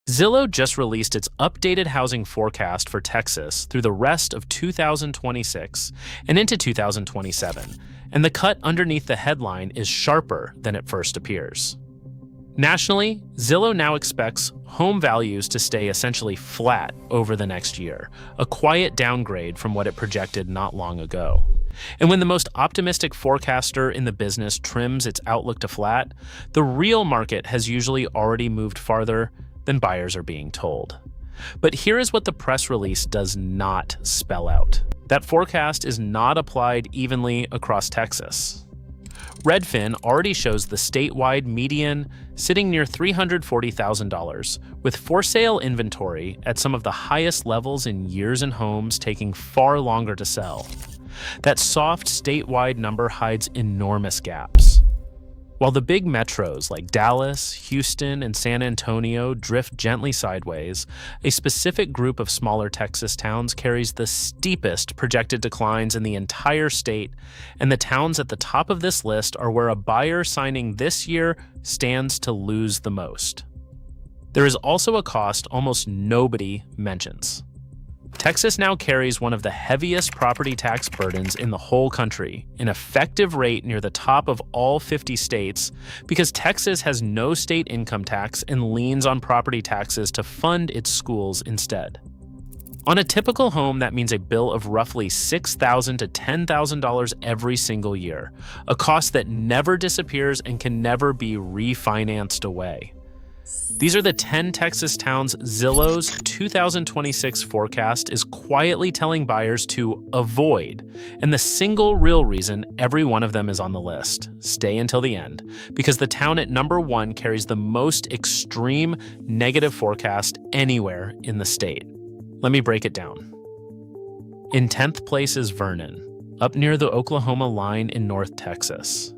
Zillow just released its updated housing forecast for Texas through the rest of 2026 and into 2027, and the cut underneath the headline is sharper than it first appears. Nationally, Zillow now expects home values to stay essentially flat over the next year, a quiet downgrade from what it projected not long ago. And when the most optimistic forecaster in the business trims its outlook to flat, the real market has usually already moved farther than buyers are being told. But here is what the press release does not spell out. That forecast is not applied evenly across Texas. Redfin already shows the statewide median sitting near $340,000, with for sale inventory at some of the highest levels in years and homes taking far longer to sell. That soft statewide number hides enormous gaps. While the big metros like Dallas, Houston, and San Antonio drift gently sideways, a specific group of smaller Texas towns carries the steepest projected declines in the entire state, and the towns at the top of this list are where a buyer signing this year stands to lose the most. There is also a cost almost nobody mentions. Texas now carries one of the heaviest property tax burdens in the whole country, an effective rate near the top of all 50 states, because Texas has no state income tax and leans on property taxes to fund its schools instead. On a typical home, that means a bill of roughly $6,000 to $10,000 every single year, a cost that never disappears and can never be refinanced away. These are the 10 Texas towns Zillow's 2026 forecast is quietly telling buyers to avoid, and the single real reason every one of them is on the list. Stay until the end, because the town at number 1 carries the most extreme negative forecast anywhere in the state. Let me break it down. In 10th place is Vernon, up near the Oklahoma line in North Texas.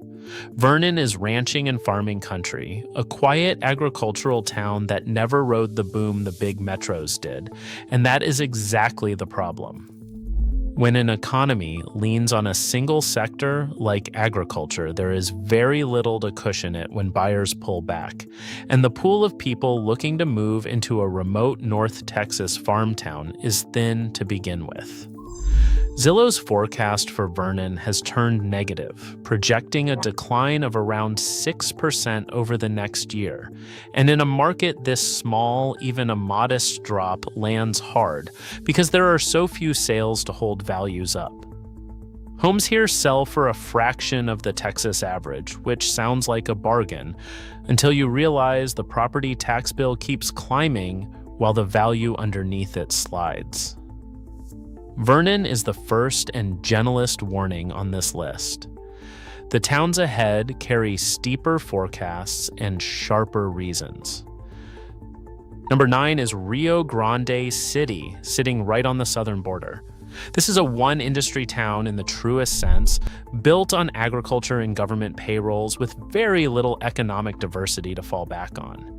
Vernon is ranching and farming country, a quiet agricultural town that never rode the boom the big metros did, and that is exactly the problem. When an economy leans on a single sector like agriculture, there is very little to cushion it when buyers pull back, and the pool of people looking to move into a remote North Texas farm town is thin to begin with. Zillow's forecast for Vernon has turned negative, projecting a decline of around 6% over the next year. And in a market this small, even a modest drop lands hard because there are so few sales to hold values up. Homes here sell for a fraction of the Texas average, which sounds like a bargain, until you realize the property tax bill keeps climbing while the value underneath it slides. Vernon is the first and gentlest warning on this list. The towns ahead carry steeper forecasts and sharper reasons. Number 9 is Rio Grande City, sitting right on the southern border. This is a one-industry town in the truest sense, built on agriculture and government payrolls with very little economic diversity to fall back on.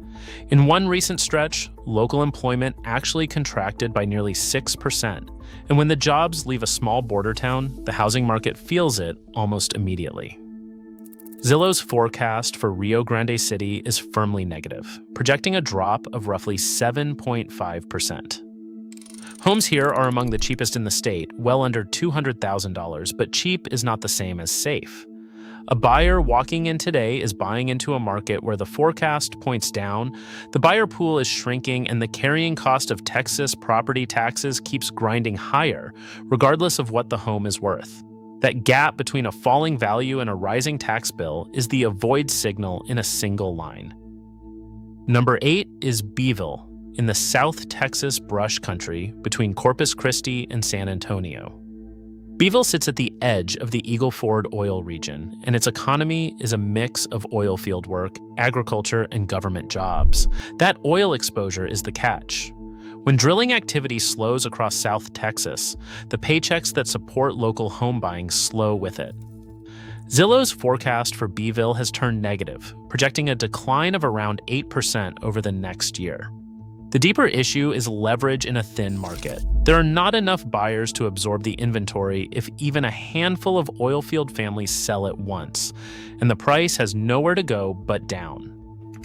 In one recent stretch, local employment actually contracted by nearly 6%, and when the jobs leave a small border town, the housing market feels it almost immediately. Zillow's forecast for Rio Grande City is firmly negative, projecting a drop of roughly 7.5%. Homes here are among the cheapest in the state, well under $200,000, but cheap is not the same as safe. A buyer walking in today is buying into a market where the forecast points down, the buyer pool is shrinking, and the carrying cost of Texas property taxes keeps grinding higher, regardless of what the home is worth. That gap between a falling value and a rising tax bill is the avoid signal in a single line. Number 8 is Beeville, in the South Texas brush country between Corpus Christi and San Antonio. Beeville sits at the edge of the Eagle Ford oil region, and its economy is a mix of oil field work, agriculture, and government jobs. That oil exposure is the catch. When drilling activity slows across South Texas, the paychecks that support local home buying slow with it. Zillow's forecast for Beeville has turned negative, projecting a decline of around 8% over the next year. The deeper issue is leverage in a thin market. There are not enough buyers to absorb the inventory if even a handful of oilfield families sell at once, and the price has nowhere to go but down.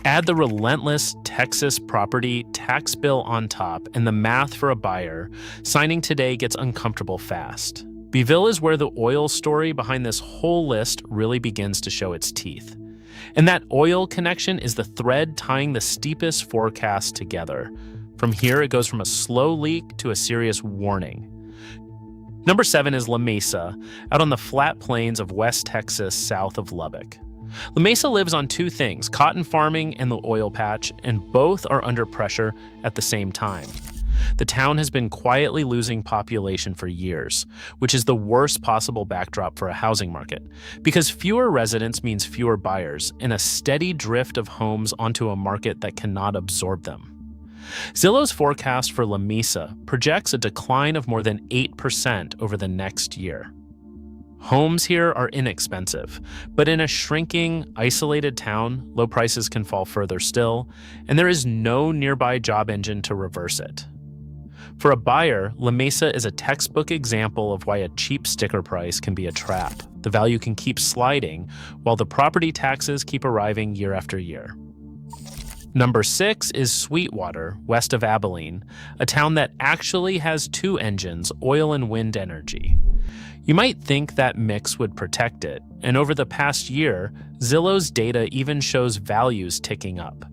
Add the relentless Texas property tax bill on top, and the math for a buyer signing today gets uncomfortable fast. Beeville is where the oil story behind this whole list really begins to show its teeth. And that oil connection is the thread tying the steepest forecast together. From here, it goes from a slow leak to a serious warning. Number 7 is La Mesa, out on the flat plains of West Texas south of Lubbock. La Mesa lives on two things, cotton farming and the oil patch, and both are under pressure at the same time. The town has been quietly losing population for years, which is the worst possible backdrop for a housing market, because fewer residents means fewer buyers and a steady drift of homes onto a market that cannot absorb them. Zillow's forecast for La Mesa projects a decline of more than 8% over the next year. Homes here are inexpensive, but in a shrinking, isolated town, low prices can fall further still, and there is no nearby job engine to reverse it. For a buyer, La Mesa is a textbook example of why a cheap sticker price can be a trap. The value can keep sliding, while the property taxes keep arriving year after year. Number 6 is Sweetwater, west of Abilene, a town that actually has two engines, oil and wind energy. You might think that mix would protect it, and over the past year, Zillow's data even shows values ticking up.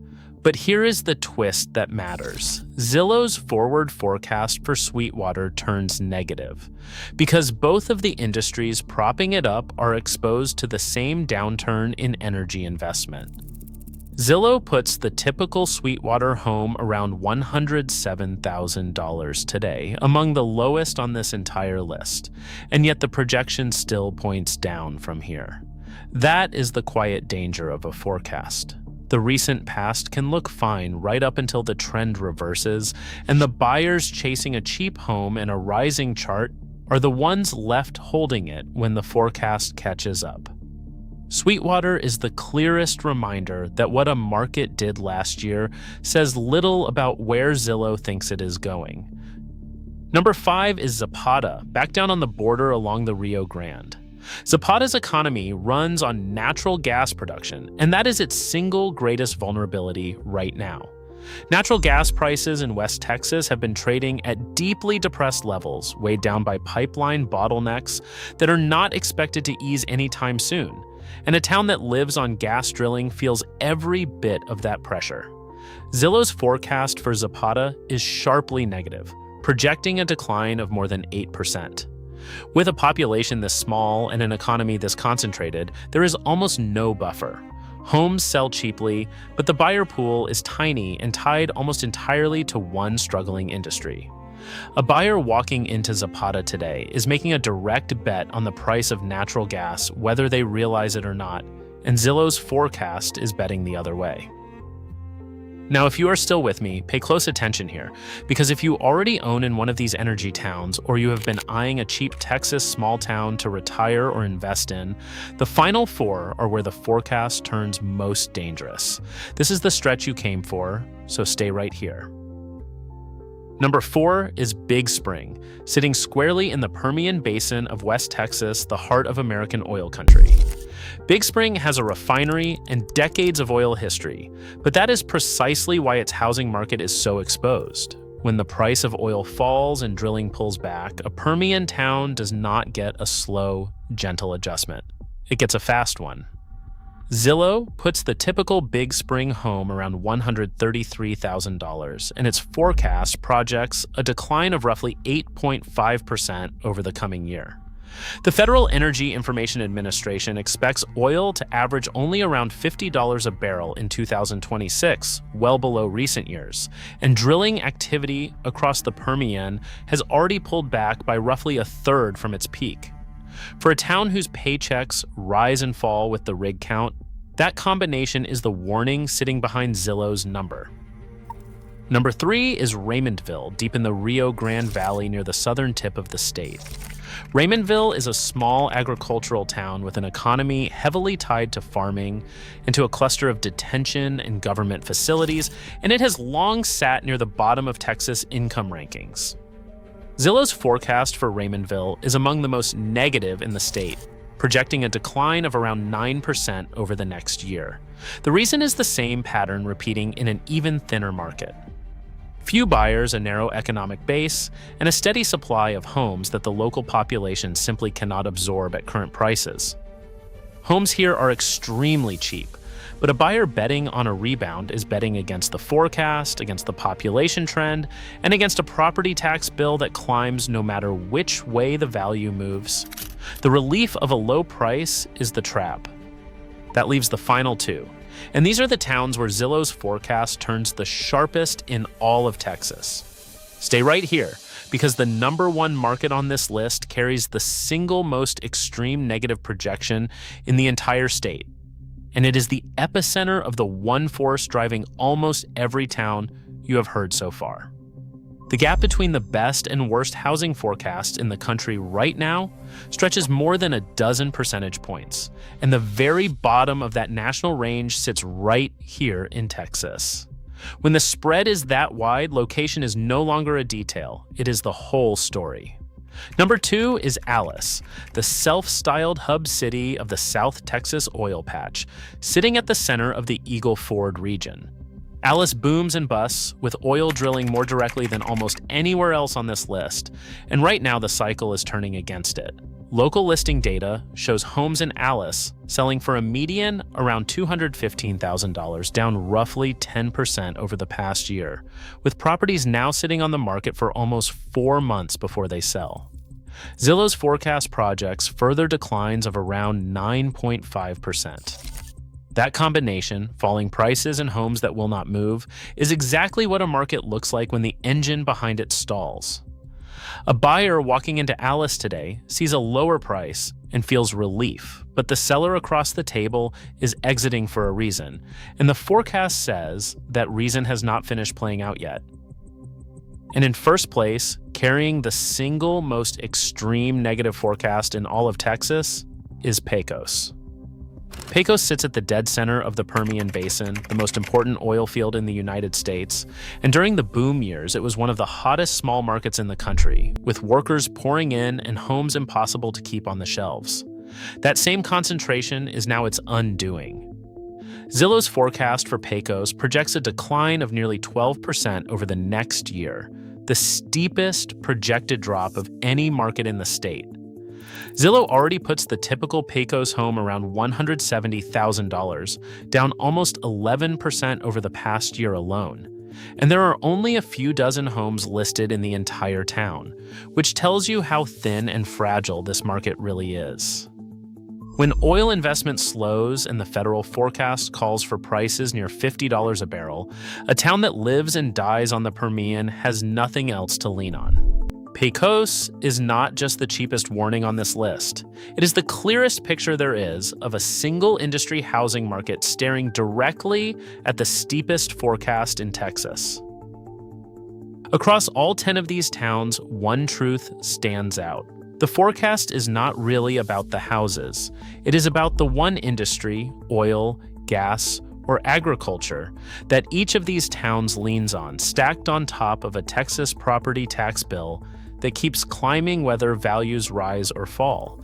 But here is the twist that matters. Zillow's forward forecast for Sweetwater turns negative, because both of the industries propping it up are exposed to the same downturn in energy investment. Zillow puts the typical Sweetwater home around $107,000 today, among the lowest on this entire list, and yet the projection still points down from here. That is the quiet danger of a forecast. The recent past can look fine right up until the trend reverses, and the buyers chasing a cheap home and a rising chart are the ones left holding it when the forecast catches up. Sweetwater is the clearest reminder that what a market did last year says little about where Zillow thinks it is going. Number 5 is Zapata, back down on the border along the Rio Grande. Zapata's economy runs on natural gas production, and that is its single greatest vulnerability right now. Natural gas prices in West Texas have been trading at deeply depressed levels, weighed down by pipeline bottlenecks that are not expected to ease anytime soon. And a town that lives on gas drilling feels every bit of that pressure. Zillow's forecast for Zapata is sharply negative, projecting a decline of more than 8%. With a population this small and an economy this concentrated, there is almost no buffer. Homes sell cheaply, but the buyer pool is tiny and tied almost entirely to one struggling industry. A buyer walking into Zapata today is making a direct bet on the price of natural gas, whether they realize it or not, and Zillow's forecast is betting the other way. Now, if you are still with me, pay close attention here, because if you already own in one of these energy towns, or you have been eyeing a cheap Texas small town to retire or invest in, the final 4 are where the forecast turns most dangerous. This is the stretch you came for, so stay right here. Number 4 is Big Spring, sitting squarely in the Permian Basin of West Texas, the heart of American oil country. Big Spring has a refinery and decades of oil history, but that is precisely why its housing market is so exposed. When the price of oil falls and drilling pulls back, a Permian town does not get a slow, gentle adjustment. It gets a fast one. Zillow puts the typical Big Spring home around $133,000, and its forecast projects a decline of roughly 8.5% over the coming year. The Federal Energy Information Administration expects oil to average only around $50 a barrel in 2026, well below recent years, and drilling activity across the Permian has already pulled back by roughly a third from its peak. For a town whose paychecks rise and fall with the rig count, that combination is the warning sitting behind Zillow's number. Number 3 is Raymondville, deep in the Rio Grande Valley near the southern tip of the state. Raymondville is a small agricultural town with an economy heavily tied to farming and to a cluster of detention and government facilities, and it has long sat near the bottom of Texas income rankings. Zillow's forecast for Raymondville is among the most negative in the state, projecting a decline of around 9% over the next year. The reason is the same pattern repeating in an even thinner market. Few buyers, a narrow economic base, and a steady supply of homes that the local population simply cannot absorb at current prices. Homes here are extremely cheap, but a buyer betting on a rebound is betting against the forecast, against the population trend, and against a property tax bill that climbs no matter which way the value moves. The relief of a low price is the trap. That leaves the final two. And these are the towns where Zillow's forecast turns the sharpest in all of Texas. Stay right here, because the number one market on this list carries the single most extreme negative projection in the entire state. And it is the epicenter of the one force driving almost every town you have heard so far. The gap between the best and worst housing forecasts in the country right now stretches more than a dozen percentage points, and the very bottom of that national range sits right here in Texas. When the spread is that wide, location is no longer a detail, it is the whole story. Number 2 is Alice, the self-styled hub city of the South Texas oil patch, sitting at the center of the Eagle Ford region. Alice booms and busts, with oil drilling more directly than almost anywhere else on this list, and right now the cycle is turning against it. Local listing data shows homes in Alice selling for a median around $215,000, down roughly 10% over the past year, with properties now sitting on the market for almost 4 months before they sell. Zillow's forecast projects further declines of around 9.5%. That combination, falling prices and homes that will not move, is exactly what a market looks like when the engine behind it stalls. A buyer walking into Alice today sees a lower price and feels relief, but the seller across the table is exiting for a reason, and the forecast says that reason has not finished playing out yet. And in first place, carrying the single most extreme negative forecast in all of Texas, is Pecos. Pecos sits at the dead center of the Permian Basin, the most important oil field in the United States, and during the boom years, it was one of the hottest small markets in the country, with workers pouring in and homes impossible to keep on the shelves. That same concentration is now its undoing. Zillow's forecast for Pecos projects a decline of nearly 12% over the next year, the steepest projected drop of any market in the state. Zillow already puts the typical Pecos home around $170,000, down almost 11% over the past year alone. And there are only a few dozen homes listed in the entire town, which tells you how thin and fragile this market really is. When oil investment slows and the federal forecast calls for prices near $50 a barrel, a town that lives and dies on the Permian has nothing else to lean on. Pecos is not just the cheapest warning on this list. It is the clearest picture there is of a single industry housing market staring directly at the steepest forecast in Texas. Across all 10 of these towns, one truth stands out. The forecast is not really about the houses. It is about the one industry, oil, gas, or agriculture, that each of these towns leans on, stacked on top of a Texas property tax bill that keeps climbing whether values rise or fall.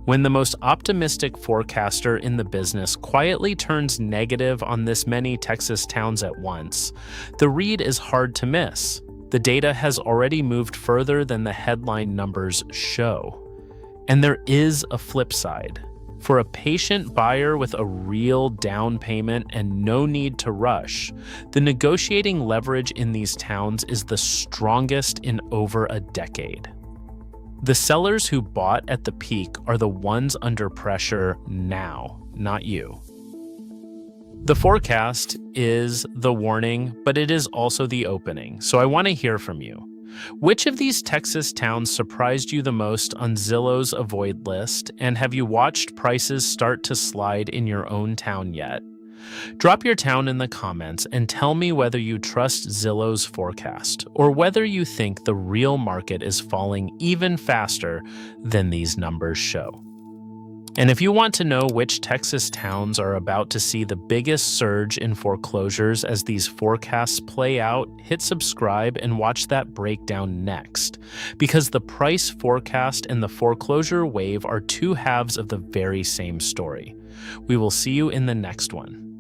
When the most optimistic forecaster in the business quietly turns negative on this many Texas towns at once, the read is hard to miss. The data has already moved further than the headline numbers show. And there is a flip side. For a patient buyer with a real down payment and no need to rush, the negotiating leverage in these towns is the strongest in over a decade. The sellers who bought at the peak are the ones under pressure now, not you. The forecast is the warning, but it is also the opening, so I want to hear from you. Which of these Texas towns surprised you the most on Zillow's avoid list, and have you watched prices start to slide in your own town yet? Drop your town in the comments and tell me whether you trust Zillow's forecast, or whether you think the real market is falling even faster than these numbers show. And if you want to know which Texas towns are about to see the biggest surge in foreclosures as these forecasts play out, hit subscribe and watch that breakdown next. Because the price forecast and the foreclosure wave are two halves of the very same story. We will see you in the next one.